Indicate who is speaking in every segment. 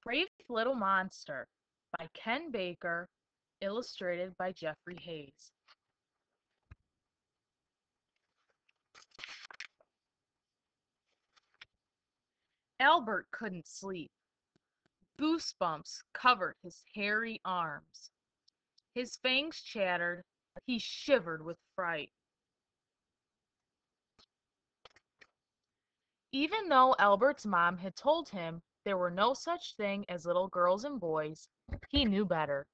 Speaker 1: Brave Little Monster by Ken Baker, illustrated by Jeffrey Hayes. Albert couldn't sleep. Goosebumps covered his hairy arms. His fangs chattered. He shivered with fright. Even though Albert's mom had told him there were no such thing as little girls and boys, he knew better.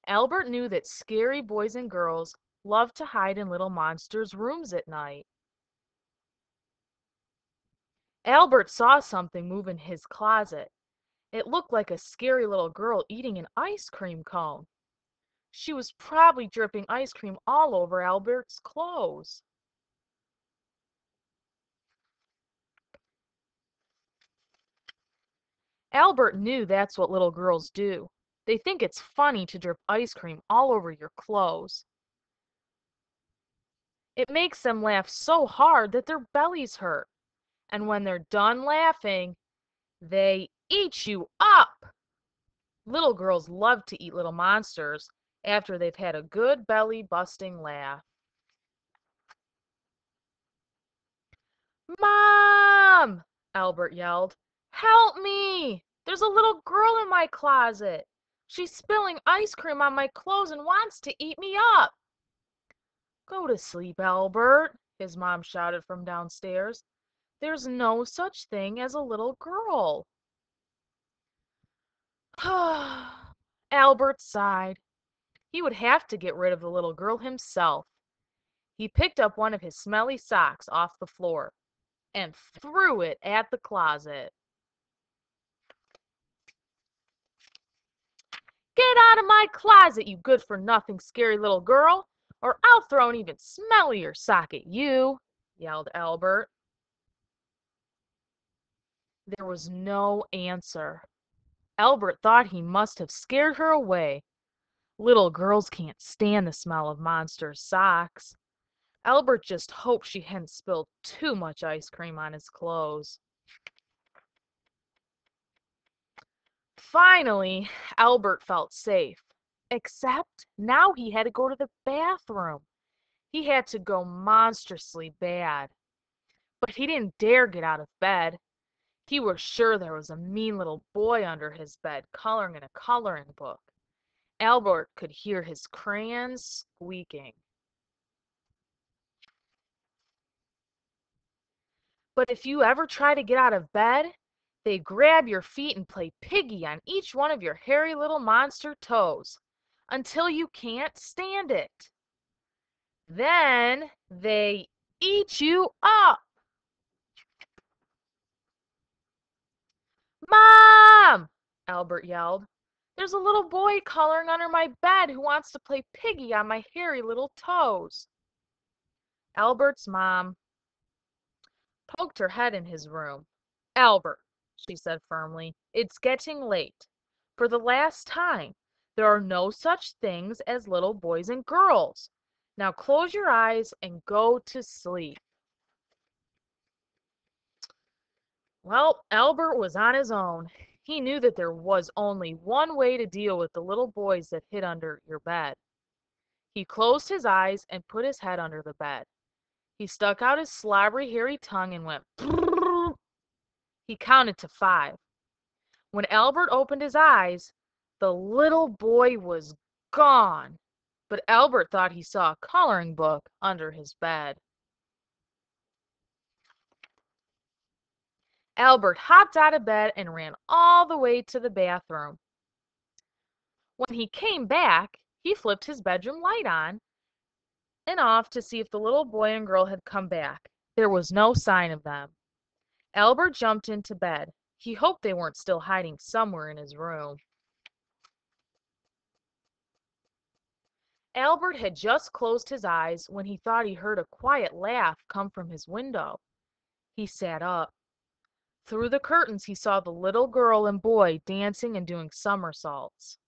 Speaker 1: Albert knew that scary boys and girls loved to hide in little monsters' rooms at night. Albert saw something move in his closet. It looked like a scary little girl eating an ice cream cone. She was probably dripping ice cream all over Albert's clothes. Albert knew that's what little girls do. They think it's funny to drip ice cream all over your clothes. It makes them laugh so hard that their bellies hurt. And when they're done laughing, they eat you up. Little girls love to eat little monsters after they've had a good belly-busting laugh. Mom! Albert yelled. Help me! There's a little girl in my closet. She's spilling ice cream on my clothes and wants to eat me up. Go to sleep, Albert, his mom shouted from downstairs. There's no such thing as a little girl. Albert sighed. He would have to get rid of the little girl himself. He picked up one of his smelly socks off the floor and threw it at the closet. Get out of my closet, you good-for-nothing scary little girl, or I'll throw an even smellier sock at you, yelled Albert. There was no answer. Albert thought he must have scared her away. Little girls can't stand the smell of monsters' socks. Albert just hoped she hadn't spilled too much ice cream on his clothes. Finally, Albert felt safe. Except now he had to go to the bathroom. He had to go monstrously bad. But he didn't dare get out of bed. He was sure there was a mean little boy under his bed coloring in a coloring book. Albert could hear his crayons squeaking. But if you ever try to get out of bed, they grab your feet and play piggy on each one of your hairy little monster toes until you can't stand it. Then they eat you up. Mom! Albert yelled. There's a little boy coloring under my bed who wants to play piggy on my hairy little toes. Albert's mom poked her head in his room. Albert, she said firmly, it's getting late. For the last time, there are no such things as little boys and girls. Now close your eyes and go to sleep. Well, Albert was on his own. He knew that there was only one way to deal with the little boys that hid under your bed. He closed his eyes and put his head under the bed. He stuck out his slobbery, hairy tongue and went brrrr. He counted to 5. When Albert opened his eyes, the little boy was gone. But Albert thought he saw a coloring book under his bed. Albert hopped out of bed and ran all the way to the bathroom. When he came back, he flipped his bedroom light on and off to see if the little boy and girl had come back. There was no sign of them. Albert jumped into bed. He hoped they weren't still hiding somewhere in his room. Albert had just closed his eyes when he thought he heard a quiet laugh come from his window. He sat up. Through the curtains he saw the little girl and boy dancing and doing somersaults.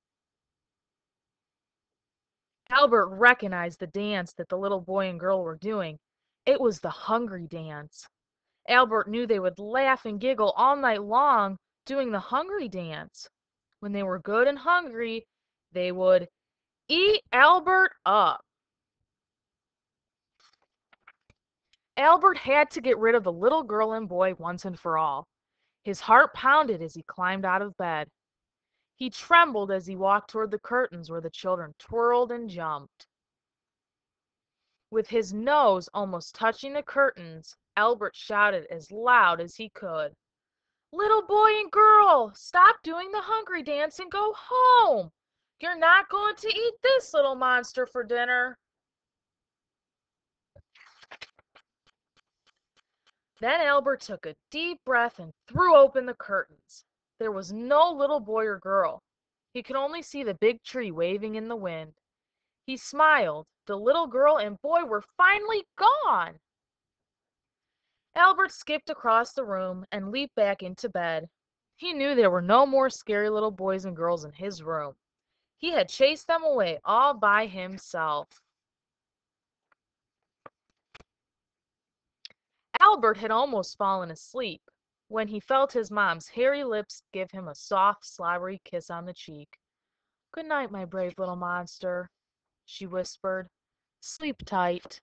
Speaker 1: Albert recognized the dance that the little boy and girl were doing. It was the hungry dance. Albert knew they would laugh and giggle all night long doing the hungry dance. When they were good and hungry, they would eat Albert up. Albert had to get rid of the little girl and boy once and for all. His heart pounded as he climbed out of bed. He trembled as he walked toward the curtains where the children twirled and jumped. With his nose almost touching the curtains, Albert shouted as loud as he could, "Little boy and girl, stop doing the hungry dance and go home! You're not going to eat this little monster for dinner." Then Albert took a deep breath and threw open the curtains. There was no little boy or girl. He could only see the big tree waving in the wind. He smiled. The little girl and boy were finally gone. Albert skipped across the room and leaped back into bed. He knew there were no more scary little boys and girls in his room. He had chased them away all by himself. Albert had almost fallen asleep when he felt his mom's hairy lips give him a soft, slobbery kiss on the cheek. "Good night, my brave little monster," she whispered. "Sleep tight."